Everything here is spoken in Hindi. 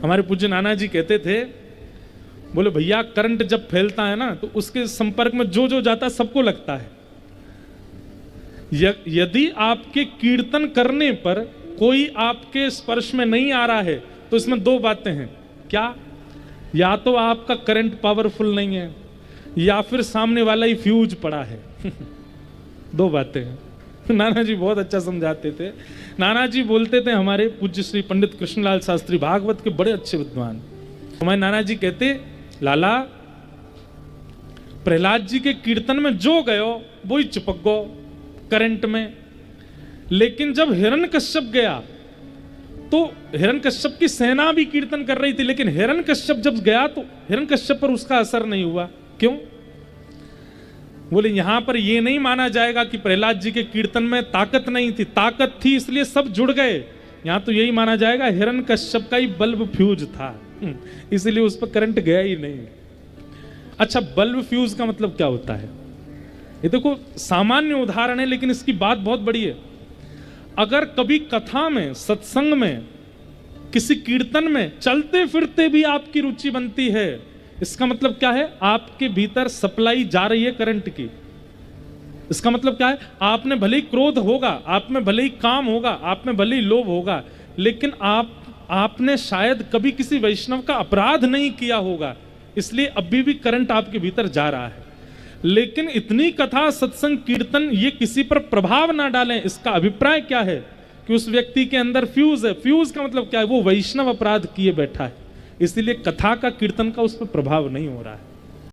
हमारे पूज्य नाना जी कहते थे, बोले भैया करंट जब फैलता है ना तो उसके संपर्क में जो जो जाता है सबको लगता है। यदि आपके कीर्तन करने पर कोई आपके स्पर्श में नहीं आ रहा है तो इसमें दो बातें हैं। क्या? या तो आपका करंट पावरफुल नहीं है या फिर सामने वाला ही फ्यूज पड़ा है। दो बातें हैं। नाना जी बहुत अच्छा समझाते थे। नाना जी बोलते थे, हमारे पूज्य श्री पंडित कृष्णलाल शास्त्री भागवत के बड़े अच्छे विद्वान, हमारे नाना जी कहते, लाला प्रहलाद जी के कीर्तन में जो गयो वो ही चिपक गो करंट में, लेकिन जब हिरण्यकश्यप गया तो हिरण्यकश्यप की सेना भी कीर्तन कर रही थी, लेकिन हिरण्यकश्यप जब गया तो हिरण्यकश्यप पर उसका असर नहीं हुआ। क्यों? बोले यहां पर यह नहीं माना जाएगा कि प्रहलाद जी के कीर्तन में ताकत नहीं थी, ताकत थी इसलिए सब जुड़ गए। यहां तो यही माना जाएगा हिरण्यकश्यप का ही बल्ब फ्यूज था, इसलिए उस पर करंट गया ही नहीं। अच्छा, बल्ब फ्यूज का मतलब क्या होता है? ये देखो सामान्य उदाहरण है, लेकिन इसकी बात बहुत बड़ी है। अगर कभी कथा में, सत्संग में, किसी कीर्तन में चलते फिरते भी आपकी रुचि बनती है, इसका मतलब क्या है? आपके भीतर सप्लाई जा रही है करंट की। इसका मतलब क्या है? आप में भले ही क्रोध होगा, आप में भले ही काम होगा, आप में भले ही लोभ होगा, लेकिन आपने शायद कभी किसी वैष्णव का अपराध नहीं किया होगा, इसलिए अभी भी करंट आपके भीतर जा रहा है। लेकिन इतनी कथा, सत्संग, कीर्तन ये किसी पर प्रभाव ना डालें, इसका अभिप्राय क्या है? कि उस व्यक्ति के अंदर फ्यूज है। फ्यूज का मतलब क्या है? वो वैष्णव अपराध किए बैठा है, इसलिए कथा का, कीर्तन का उस पर प्रभाव नहीं हो रहा है।